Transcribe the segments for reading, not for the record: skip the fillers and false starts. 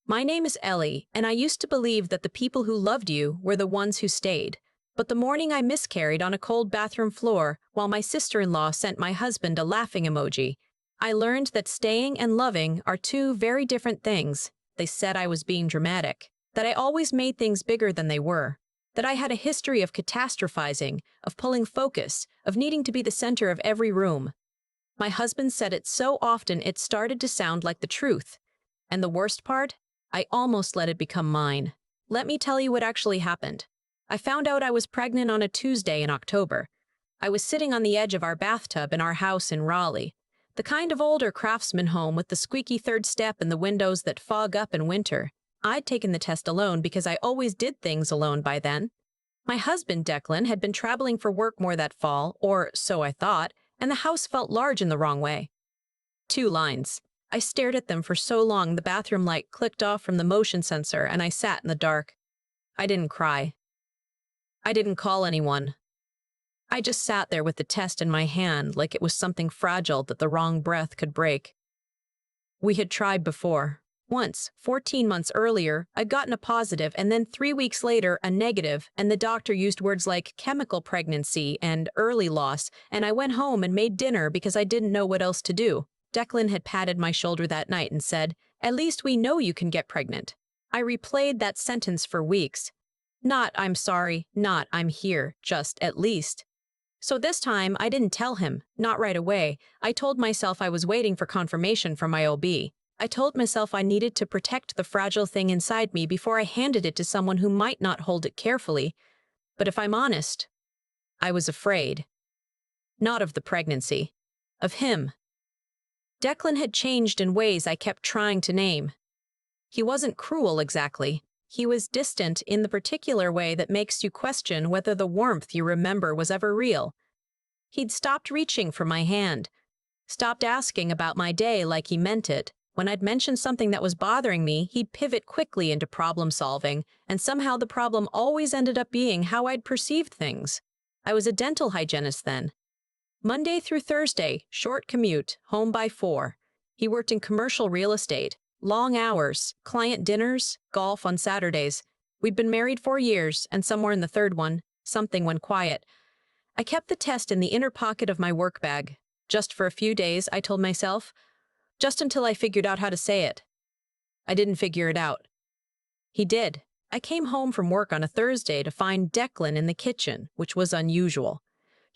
My name is Ellie, and I used to believe that the people who loved you were the ones who stayed. But the morning I miscarried on a cold bathroom floor while my sister-in-law sent my husband a laughing emoji, I learned that staying and loving are two very different things. They said I was being dramatic, that I always made things bigger than they were, that I had a history of catastrophizing, of pulling focus, of needing to be the center of every room. My husband said it so often it started to sound like the truth. And the worst part? I almost let it become mine. Let me tell you what actually happened. I found out I was pregnant on a Tuesday in October. I was sitting on the edge of our bathtub in our house in Raleigh, the kind of older craftsman home with the squeaky third step and the windows that fog up in winter. I'd taken the test alone because I always did things alone by then. My husband, Declan, had been traveling for work more that fall, or so I thought, and the house felt large in the wrong way. 2 lines. I stared at them for so long the bathroom light clicked off from the motion sensor and I sat in the dark. I didn't cry. I didn't call anyone. I just sat there with the test in my hand like it was something fragile that the wrong breath could break. We had tried before. Once, 14 months earlier, I'd gotten a positive and then 3 weeks later a negative, and the doctor used words like chemical pregnancy and early loss, and I went home and made dinner because I didn't know what else to do. Declan had patted my shoulder that night and said, "At least we know you can get pregnant." I replayed that sentence for weeks. Not "I'm sorry," not "I'm here," just "at least." So this time, I didn't tell him, not right away. I told myself I was waiting for confirmation from my OB. I told myself I needed to protect the fragile thing inside me before I handed it to someone who might not hold it carefully. But if I'm honest, I was afraid. Not of the pregnancy. Of him. Declan had changed in ways I kept trying to name. He wasn't cruel exactly. He was distant in the particular way that makes you question whether the warmth you remember was ever real. He'd stopped reaching for my hand, stopped asking about my day like he meant it. When I'd mention something that was bothering me, he'd pivot quickly into problem solving, and somehow the problem always ended up being how I'd perceived things. I was a dental hygienist then. Monday through Thursday, short commute, home by 4. He worked in commercial real estate, long hours, client dinners, golf on Saturdays. We'd been married 4 years, and somewhere in the third one, something went quiet. I kept the test in the inner pocket of my work bag. Just for a few days, I told myself. Just until I figured out how to say it. I didn't figure it out. He did. I came home from work on a Thursday to find Declan in the kitchen, which was unusual.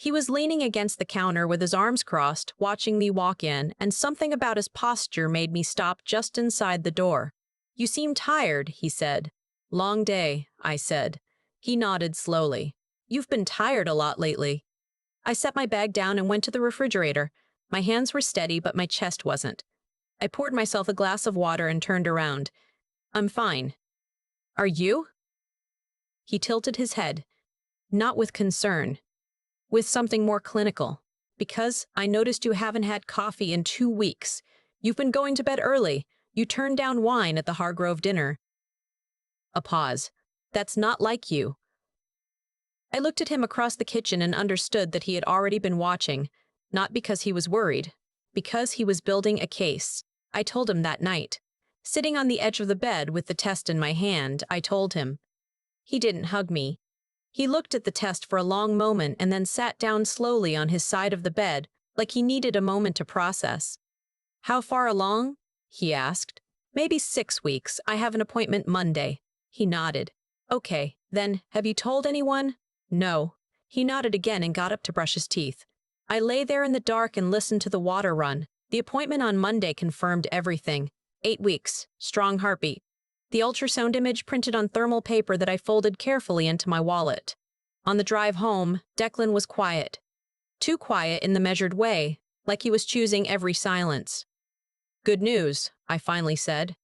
He was leaning against the counter with his arms crossed, watching me walk in, and something about his posture made me stop just inside the door. "You seem tired," he said. "Long day," I said. He nodded slowly. "You've been tired a lot lately." I set my bag down and went to the refrigerator. My hands were steady, but my chest wasn't. I poured myself a glass of water and turned around. "I'm fine." "Are you?" He tilted his head. Not with concern. With something more clinical. "Because I noticed you haven't had coffee in 2 weeks. You've been going to bed early. You turned down wine at the Hargrove dinner." A pause. "That's not like you." I looked at him across the kitchen and understood that he had already been watching, not because he was worried, because he was building a case. I told him that night. Sitting on the edge of the bed with the test in my hand, I told him. He didn't hug me. He looked at the test for a long moment and then sat down slowly on his side of the bed, like he needed a moment to process. "How far along?" he asked. "Maybe 6 weeks. I have an appointment Monday." He nodded. "Okay, then, have you told anyone?" "No." He nodded again and got up to brush his teeth. I lay there in the dark and listened to the water run. The appointment on Monday confirmed everything. 8 weeks, strong heartbeat. The ultrasound image printed on thermal paper that I folded carefully into my wallet. On the drive home, Declan was quiet. Too quiet in the measured way, like he was choosing every silence. "Good news," I finally said.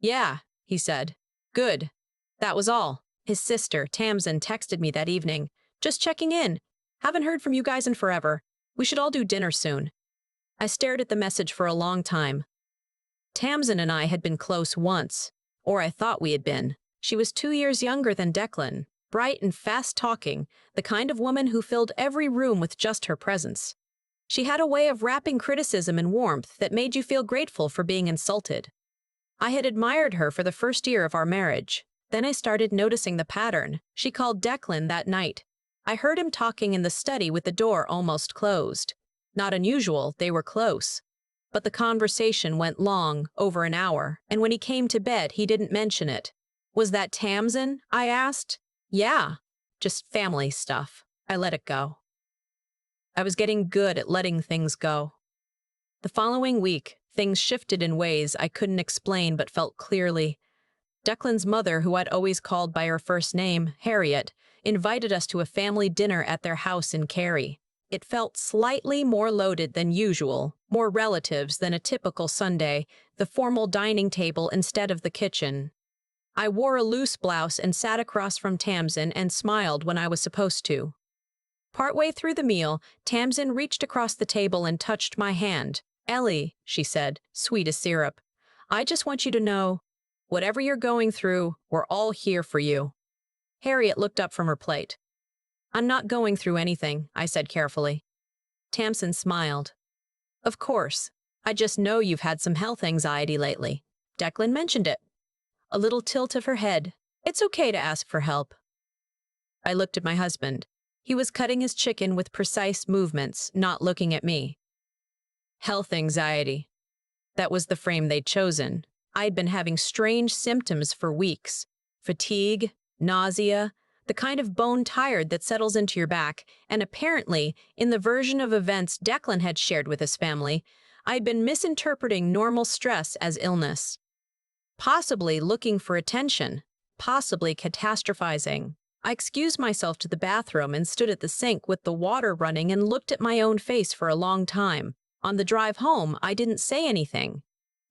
"Yeah," he said. "Good." That was all. His sister, Tamsin, texted me that evening. "Just checking in. Haven't heard from you guys in forever. We should all do dinner soon." I stared at the message for a long time. Tamsin and I had been close once, or I thought we had been. She was 2 years younger than Declan, bright and fast-talking, the kind of woman who filled every room with just her presence. She had a way of wrapping criticism in warmth that made you feel grateful for being insulted. I had admired her for the first year of our marriage. Then I started noticing the pattern. She called Declan that night. I heard him talking in the study with the door almost closed. Not unusual, they were close. But the conversation went long, over an hour, and when he came to bed, he didn't mention it. Was that Tamsin? I asked. Yeah, just family stuff. I let it go. I was getting good at letting things go. The following week, things shifted in ways I couldn't explain but felt clearly. Declan's mother, who I'd always called by her first name, Harriet, invited us to a family dinner at their house in Cary. It felt slightly more loaded than usual, more relatives than a typical Sunday, the formal dining table instead of the kitchen. I wore a loose blouse and sat across from Tamsin and smiled when I was supposed to. Partway through the meal, Tamsin reached across the table and touched my hand. Ellie, she said, sweet as syrup, I just want you to know, whatever you're going through, we're all here for you. Harriet looked up from her plate. I'm not going through anything, I said carefully. Tamsin smiled. Of course. I just know you've had some health anxiety lately. Declan mentioned it. A little tilt of her head. It's okay to ask for help. I looked at my husband. He was cutting his chicken with precise movements, not looking at me. Health anxiety. That was the frame they'd chosen. I'd been having strange symptoms for weeks. Fatigue, nausea, the kind of bone tired that settles into your back, and apparently, in the version of events Declan had shared with his family, I'd been misinterpreting normal stress as illness. Possibly looking for attention, possibly catastrophizing. I excused myself to the bathroom and stood at the sink with the water running and looked at my own face for a long time. On the drive home, I didn't say anything.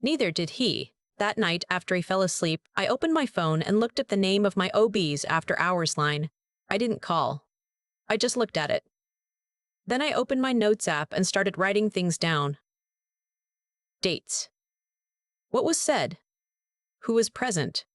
Neither did he. That night, after he fell asleep, I opened my phone and looked at the name of my OB's after hours line. I didn't call. I just looked at it. Then I opened my notes app and started writing things down. Dates. What was said? Who was present?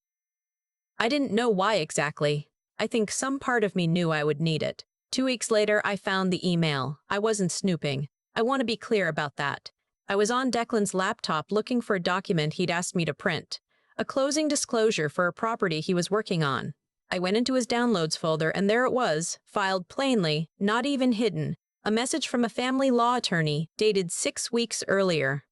I didn't know why exactly. I think some part of me knew I would need it. 2 weeks later, I found the email. I wasn't snooping. I want to be clear about that. I was on Declan's laptop looking for a document he'd asked me to print, a closing disclosure for a property he was working on. I went into his downloads folder and there it was, filed plainly, not even hidden, a message from a family law attorney dated 6 weeks earlier.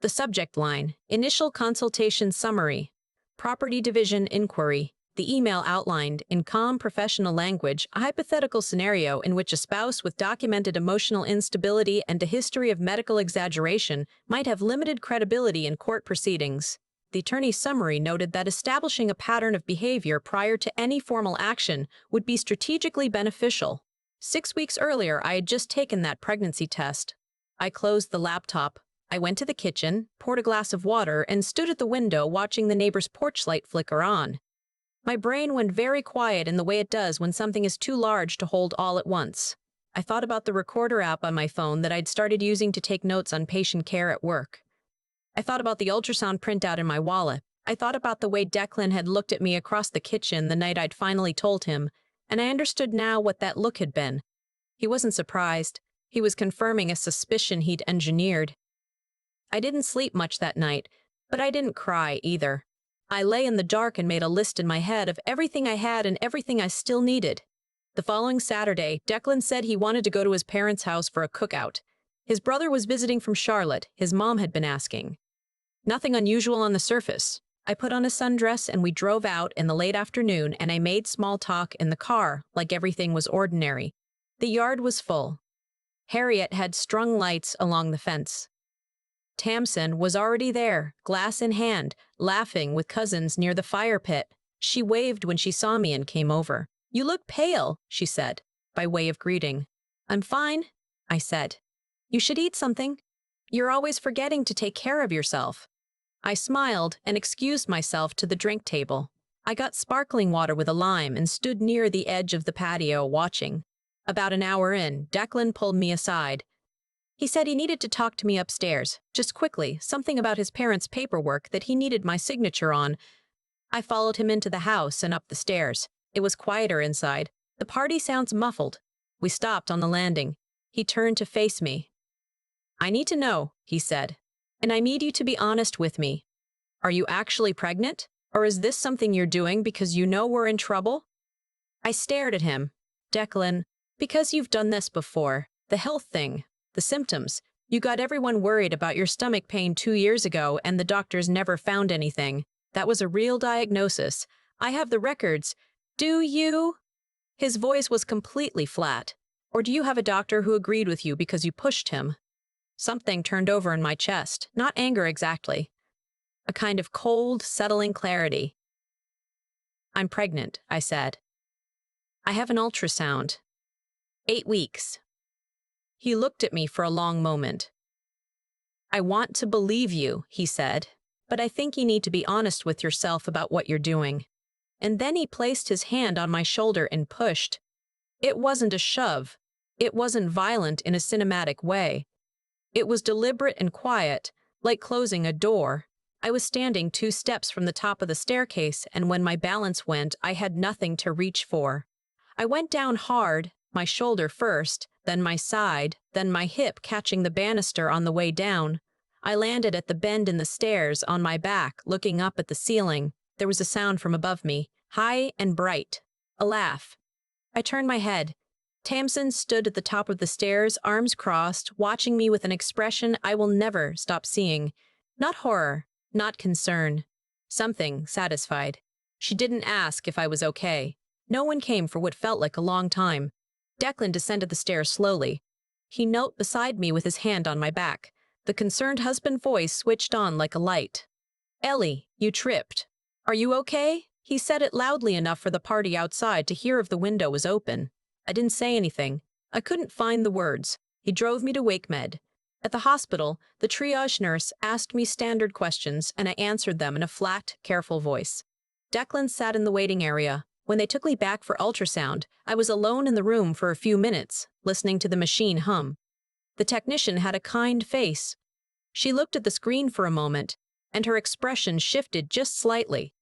The subject line, Initial Consultation Summary, Property Division Inquiry. The email outlined, in calm professional language, a hypothetical scenario in which a spouse with documented emotional instability and a history of medical exaggeration might have limited credibility in court proceedings. The attorney's summary noted that establishing a pattern of behavior prior to any formal action would be strategically beneficial. 6 weeks earlier, I had just taken that pregnancy test. I closed the laptop. I went to the kitchen, poured a glass of water, and stood at the window watching the neighbor's porch light flicker on. My brain went very quiet in the way it does when something is too large to hold all at once. I thought about the recorder app on my phone that I'd started using to take notes on patient care at work. I thought about the ultrasound printout in my wallet. I thought about the way Declan had looked at me across the kitchen the night I'd finally told him, and I understood now what that look had been. He wasn't surprised. He was confirming a suspicion he'd engineered. I didn't sleep much that night, but I didn't cry either. I lay in the dark and made a list in my head of everything I had and everything I still needed. The following Saturday, Declan said he wanted to go to his parents' house for a cookout. His brother was visiting from Charlotte, his mom had been asking. Nothing unusual on the surface. I put on a sundress and we drove out in the late afternoon and I made small talk in the car, like everything was ordinary. The yard was full. Harriet had strung lights along the fence. Tamsin was already there, glass in hand, laughing with cousins near the fire pit. She waved when she saw me and came over. You look pale, she said, by way of greeting. I'm fine, I said. You should eat something. You're always forgetting to take care of yourself. I smiled and excused myself to the drink table. I got sparkling water with a lime and stood near the edge of the patio watching. About an hour in, Declan pulled me aside. He said he needed to talk to me upstairs, just quickly, something about his parents' paperwork that he needed my signature on. I followed him into the house and up the stairs. It was quieter inside. The party sounds muffled. We stopped on the landing. He turned to face me. I need to know, he said, and I need you to be honest with me. Are you actually pregnant? Or is this something you're doing because you know we're in trouble? I stared at him. Declan, because you've done this before. The health thing. The symptoms. You got everyone worried about your stomach pain 2 years ago and the doctors never found anything. That was a real diagnosis. I have the records. Do you? His voice was completely flat. Or do you have a doctor who agreed with you because you pushed him? Something turned over in my chest. Not anger exactly. A kind of cold, settling clarity. I'm pregnant, I said. I have an ultrasound. 8 weeks. He looked at me for a long moment. I want to believe you, he said, but I think you need to be honest with yourself about what you're doing. And then he placed his hand on my shoulder and pushed. It wasn't a shove. It wasn't violent in a cinematic way. It was deliberate and quiet, like closing a door. I was standing 2 steps from the top of the staircase, and when my balance went, I had nothing to reach for. I went down hard, my shoulder first, then my side, then my hip catching the banister on the way down. I landed at the bend in the stairs on my back, looking up at the ceiling. There was a sound from above me, high and bright. A laugh. I turned my head. Tamsin stood at the top of the stairs, arms crossed, watching me with an expression I will never stop seeing. Not horror, not concern. Something satisfied. She didn't ask if I was okay. No one came for what felt like a long time. Declan descended the stairs slowly. He knelt beside me with his hand on my back. The concerned husband voice switched on like a light. Ellie, you tripped. Are you okay? He said it loudly enough for the party outside to hear if the window was open. I didn't say anything. I couldn't find the words. He drove me to WakeMed. At the hospital, the triage nurse asked me standard questions, and I answered them in a flat, careful voice. Declan sat in the waiting area. When they took me back for ultrasound, I was alone in the room for a few minutes, listening to the machine hum. The technician had a kind face. She looked at the screen for a moment, and her expression shifted just slightly.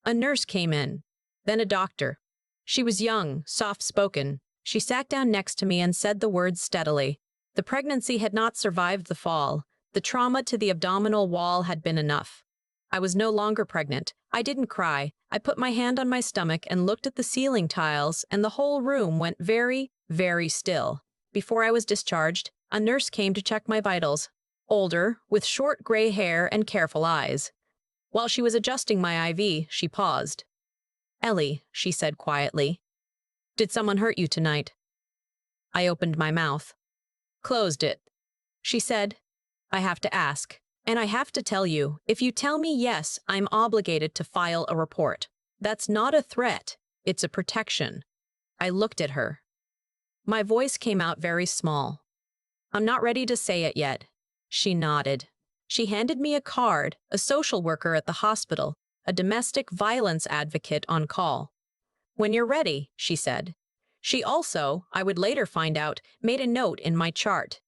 A nurse came in, then a doctor. She was young, soft-spoken. She sat down next to me and said the words steadily. The pregnancy had not survived the fall. The trauma to the abdominal wall had been enough. I was no longer pregnant. I didn't cry. I put my hand on my stomach and looked at the ceiling tiles, and the whole room went very, very still. Before I was discharged, a nurse came to check my vitals. Older, with short gray hair and careful eyes. While she was adjusting my IV, she paused. Ellie, she said quietly. Did someone hurt you tonight? I opened my mouth. Closed it. She said, I have to ask. And I have to tell you, if you tell me yes, I'm obligated to file a report. That's not a threat. It's a protection. I looked at her. My voice came out very small. I'm not ready to say it yet. She nodded. She handed me a card, a social worker at the hospital, a domestic violence advocate on call. When you're ready, she said. She also, I would later find out, made a note in my chart.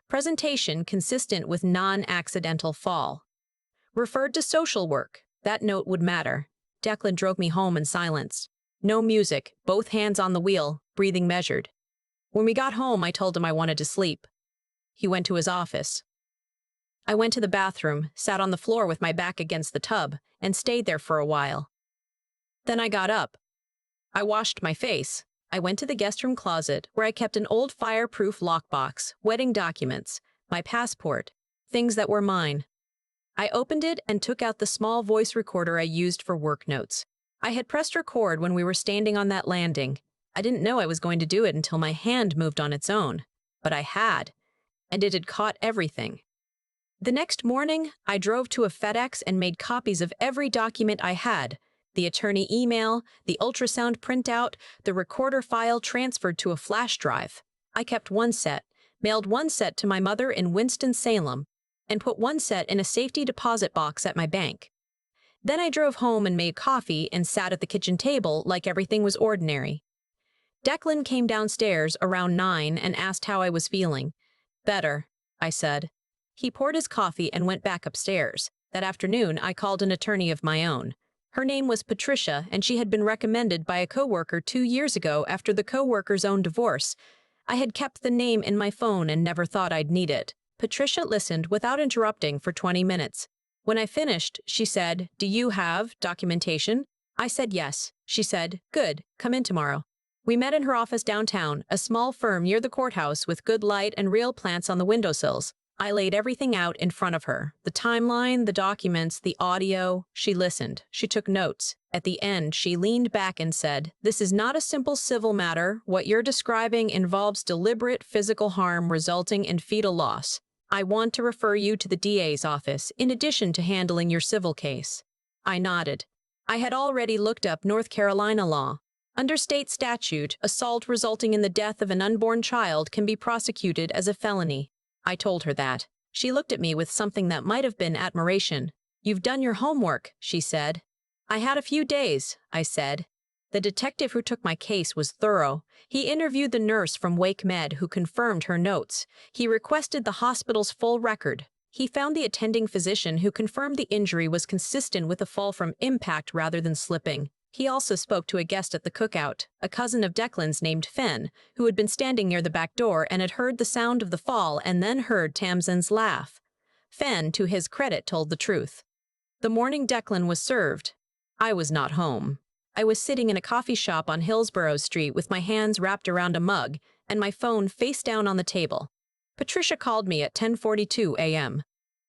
Presentation consistent with non-accidental fall. Referred to social work. That note would matter. Declan drove me home in silence. No music, both hands on the wheel, breathing measured. When we got home, I told him I wanted to sleep. He went to his office. I went to the bathroom, sat on the floor with my back against the tub, and stayed there for a while. Then I got up. I washed my face. I went to the guest room closet, where I kept an old fireproof lockbox, wedding documents, my passport, things that were mine. I opened it and took out the small voice recorder I used for work notes. I had pressed record when we were standing on that landing. I didn't know I was going to do it until my hand moved on its own. But I had, and it had caught everything. The next morning, I drove to a FedEx and made copies of every document I had. The attorney email, the ultrasound printout, the recorder file transferred to a flash drive. I kept one set, mailed one set to my mother in Winston-Salem, and put one set in a safety deposit box at my bank. Then I drove home and made coffee and sat at the kitchen table like everything was ordinary. Declan came downstairs around 9 and asked how I was feeling. Better, I said. He poured his coffee and went back upstairs. That afternoon, I called an attorney of my own. Her name was Patricia, and she had been recommended by a coworker 2 years ago after the coworker's own divorce. I had kept the name in my phone and never thought I'd need it. Patricia listened without interrupting for 20 minutes. When I finished, she said, "Do you have documentation?" I said yes. She said, "Good, come in tomorrow." We met in her office downtown, a small firm near the courthouse with good light and real plants on the windowsills. I laid everything out in front of her. The timeline, the documents, the audio. She listened. She took notes. At the end, she leaned back and said, "This is not a simple civil matter. What you're describing involves deliberate physical harm resulting in fetal loss. I want to refer you to the DA's office, in addition to handling your civil case." I nodded. I had already looked up North Carolina law. Under state statute, assault resulting in the death of an unborn child can be prosecuted as a felony. I told her that. She looked at me with something that might have been admiration. "You've done your homework," she said. "I had a few days," I said. The detective who took my case was thorough. He interviewed the nurse from Wake Med who confirmed her notes. He requested the hospital's full record. He found the attending physician who confirmed the injury was consistent with a fall from impact rather than slipping. He also spoke to a guest at the cookout, a cousin of Declan's named Fen, who had been standing near the back door and had heard the sound of the fall and then heard Tamsin's laugh. Fen, to his credit, told the truth. The morning Declan was served, I was not home. I was sitting in a coffee shop on Hillsborough Street with my hands wrapped around a mug and my phone face down on the table. Patricia called me at 10:42 a.m.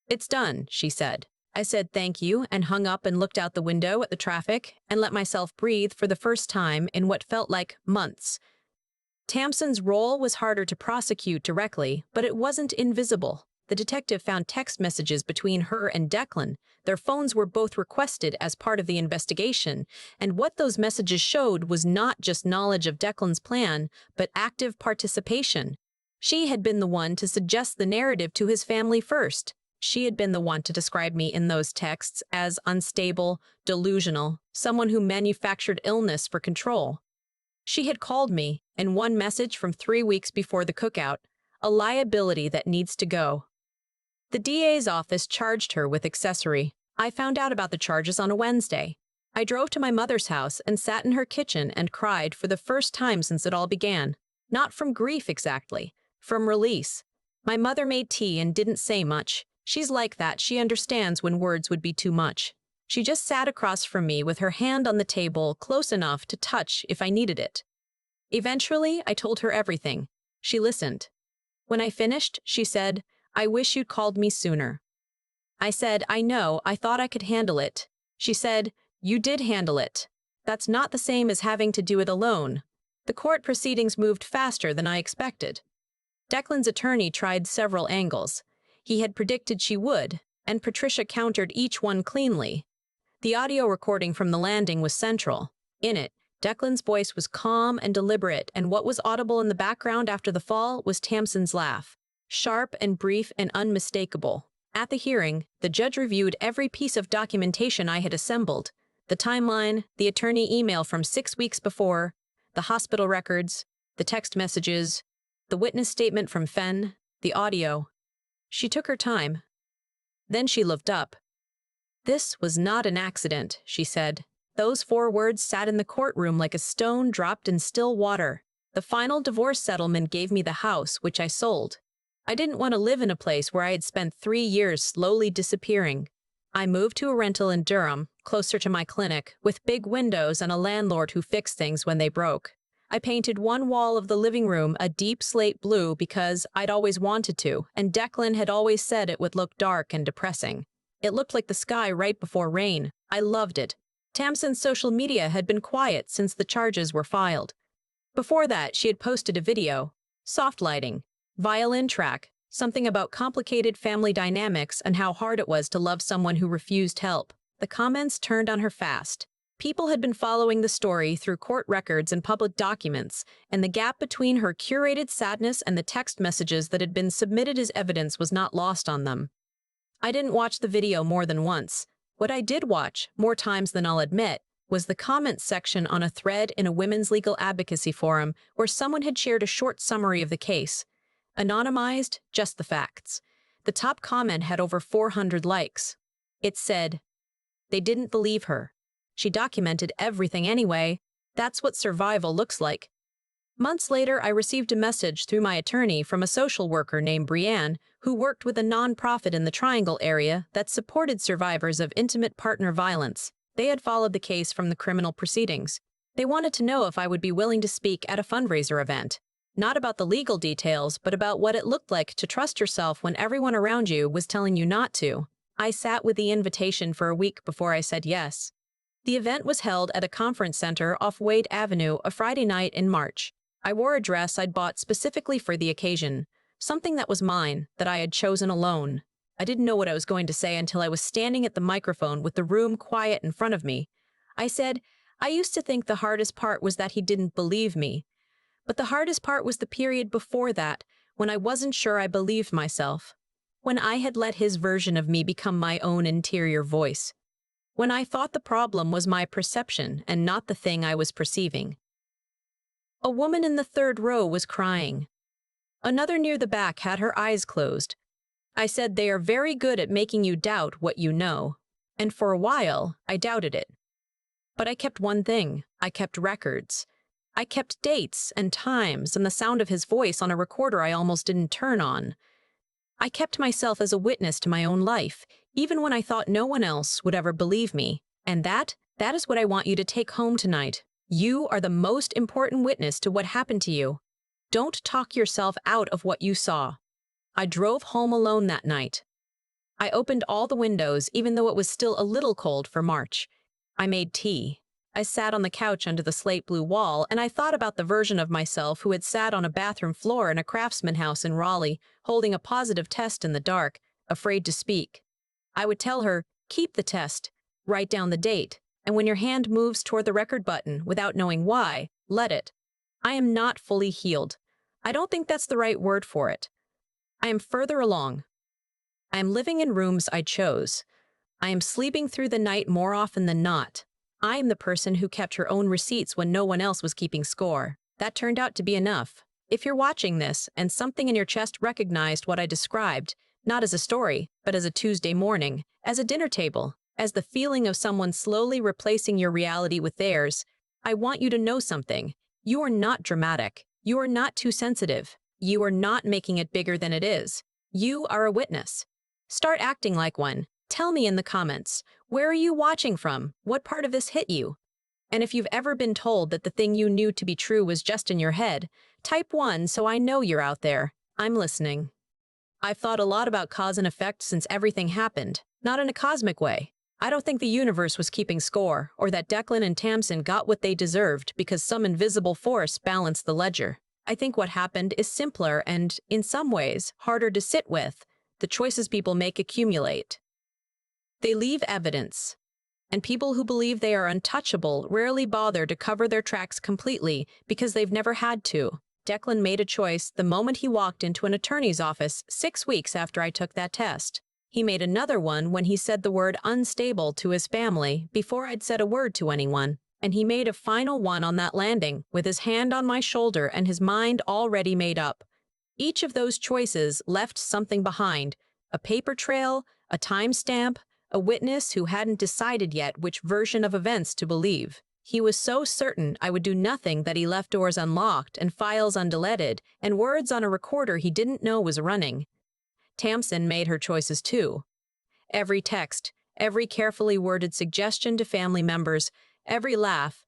"It's done," she said. I said thank you and hung up and looked out the window at the traffic and let myself breathe for the first time in what felt like months. Tamsin's role was harder to prosecute directly, but it wasn't invisible. The detective found text messages between her and Declan. Their phones were both requested as part of the investigation, and what those messages showed was not just knowledge of Declan's plan, but active participation. She had been the one to suggest the narrative to his family first. She had been the one to describe me in those texts as unstable, delusional, someone who manufactured illness for control. She had called me, in one message from 3 weeks before the cookout, a liability that needs to go. The DA's office charged her with accessory. I found out about the charges on a Wednesday. I drove to my mother's house and sat in her kitchen and cried for the first time since it all began. Not from grief exactly, from release. My mother made tea and didn't say much. She's like that. She understands when words would be too much. She just sat across from me with her hand on the table, close enough to touch if I needed it. Eventually, I told her everything. She listened. When I finished, she said, "I wish you'd called me sooner." I said, "I know, I thought I could handle it." She said, "You did handle it. That's not the same as having to do it alone." The court proceedings moved faster than I expected. Declan's attorney tried several angles. He had predicted she would, and Patricia countered each one cleanly. The audio recording from the landing was central. In it, Declan's voice was calm and deliberate, and what was audible in the background after the fall was Tamsin's laugh. Sharp and brief and unmistakable. At the hearing, the judge reviewed every piece of documentation I had assembled. The timeline, the attorney email from 6 weeks before, the hospital records, the text messages, the witness statement from Fen, the audio. She took her time. Then she looked up. "This was not an accident," she said. Those 4 words sat in the courtroom like a stone dropped in still water. The final divorce settlement gave me the house, which I sold. I didn't want to live in a place where I had spent 3 years slowly disappearing. I moved to a rental in Durham, closer to my clinic, with big windows and a landlord who fixed things when they broke. I painted one wall of the living room a deep slate blue because I'd always wanted to, and Declan had always said it would look dark and depressing. It looked like the sky right before rain. I loved it. Tamsin's social media had been quiet since the charges were filed. Before that, she had posted a video. Soft lighting. Violin track. Something about complicated family dynamics and how hard it was to love someone who refused help. The comments turned on her fast. People had been following the story through court records and public documents, and the gap between her curated sadness and the text messages that had been submitted as evidence was not lost on them. I didn't watch the video more than once. What I did watch, more times than I'll admit, was the comments section on a thread in a women's legal advocacy forum where someone had shared a short summary of the case. Anonymized, just the facts. The top comment had over 400 likes. It said, "They didn't believe her. She documented everything anyway. That's what survival looks like." Months later, I received a message through my attorney from a social worker named Brianne, who worked with a nonprofit in the Triangle area that supported survivors of intimate partner violence. They had followed the case from the criminal proceedings. They wanted to know if I would be willing to speak at a fundraiser event. Not about the legal details, but about what it looked like to trust yourself when everyone around you was telling you not to. I sat with the invitation for a week before I said yes. The event was held at a conference center off Wade Avenue a Friday night in March. I wore a dress I'd bought specifically for the occasion, something that was mine, that I had chosen alone. I didn't know what I was going to say until I was standing at the microphone with the room quiet in front of me. I said, I used to think the hardest part was that he didn't believe me. But the hardest part was the period before that, when I wasn't sure I believed myself. When I had let his version of me become my own interior voice. When I thought the problem was my perception and not the thing I was perceiving. A woman in the third row was crying. Another near the back had her eyes closed. I said, they are very good at making you doubt what you know. And for a while, I doubted it. But I kept one thing. I kept records. I kept dates and times and the sound of his voice on a recorder I almost didn't turn on. I kept myself as a witness to my own life, even when I thought no one else would ever believe me. And that is what I want you to take home tonight. You are the most important witness to what happened to you. Don't talk yourself out of what you saw. I drove home alone that night. I opened all the windows, even though it was still a little cold for March. I made tea. I sat on the couch under the slate blue wall, and I thought about the version of myself who had sat on a bathroom floor in a craftsman house in Raleigh, holding a positive test in the dark, afraid to speak. I would tell her, keep the test, write down the date, and when your hand moves toward the record button without knowing why, let it. I am not fully healed. I don't think that's the right word for it. I am further along. I am living in rooms I chose. I am sleeping through the night more often than not. I am the person who kept her own receipts when no one else was keeping score. That turned out to be enough. If you're watching this and something in your chest recognized what I described, not as a story, but as a Tuesday morning, as a dinner table, as the feeling of someone slowly replacing your reality with theirs, I want you to know something. You are not dramatic. You are not too sensitive. You are not making it bigger than it is. You are a witness. Start acting like one. Tell me in the comments, where are you watching from? What part of this hit you? And if you've ever been told that the thing you knew to be true was just in your head, type 1 so I know you're out there. I'm listening. I've thought a lot about cause and effect since everything happened, not in a cosmic way. I don't think the universe was keeping score, or that Declan and Tamsin got what they deserved because some invisible force balanced the ledger. I think what happened is simpler and, in some ways, harder to sit with. The choices people make accumulate. They leave evidence. And people who believe they are untouchable rarely bother to cover their tracks completely because they've never had to. Declan made a choice the moment he walked into an attorney's office 6 weeks after I took that test. He made another one when he said the word unstable to his family before I'd said a word to anyone. And he made a final one on that landing, with his hand on my shoulder and his mind already made up. Each of those choices left something behind, a paper trail, a timestamp, a witness who hadn't decided yet which version of events to believe. He was so certain I would do nothing that he left doors unlocked and files undeleted and words on a recorder he didn't know was running. Tamsin made her choices too. Every text, every carefully worded suggestion to family members, every laugh.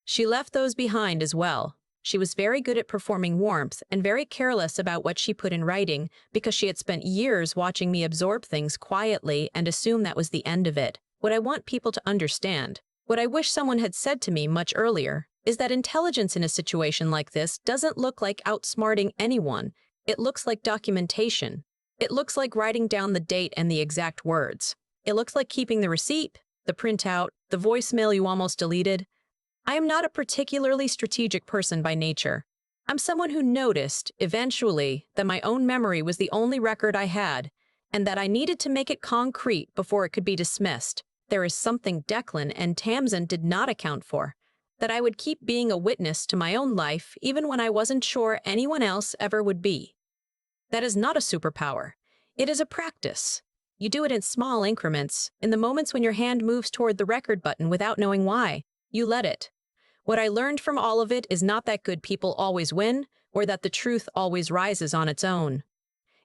She left those behind as well. She was very good at performing warmth and very careless about what she put in writing because she had spent years watching me absorb things quietly and assume that was the end of it. What I want people to understand, what I wish someone had said to me much earlier, is that intelligence in a situation like this doesn't look like outsmarting anyone. It looks like documentation. It looks like writing down the date and the exact words. It looks like keeping the receipt, the printout, the voicemail you almost deleted. I am not a particularly strategic person by nature. I'm someone who noticed, eventually, that my own memory was the only record I had, and that I needed to make it concrete before it could be dismissed. There is something Declan and Tamsin did not account for, that I would keep being a witness to my own life even when I wasn't sure anyone else ever would be. That is not a superpower. It is a practice. You do it in small increments, in the moments when your hand moves toward the record button without knowing why. You let it. What I learned from all of it is not that good people always win, or that the truth always rises on its own.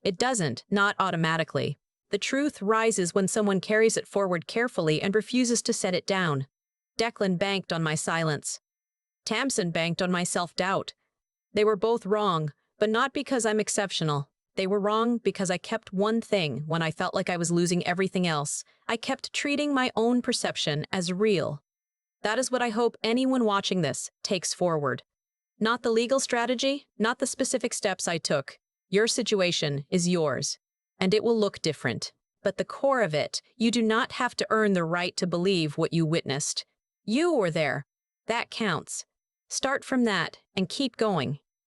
It doesn't, not automatically. The truth rises when someone carries it forward carefully and refuses to set it down. Declan banked on my silence. Tamsin banked on my self-doubt. They were both wrong, but not because I'm exceptional. They were wrong because I kept one thing when I felt like I was losing everything else. I kept treating my own perception as real. That is what I hope anyone watching this takes forward. Not the legal strategy, not the specific steps I took. Your situation is yours, and it will look different. But the core of it, you do not have to earn the right to believe what you witnessed. You were there. That counts. Start from that and keep going.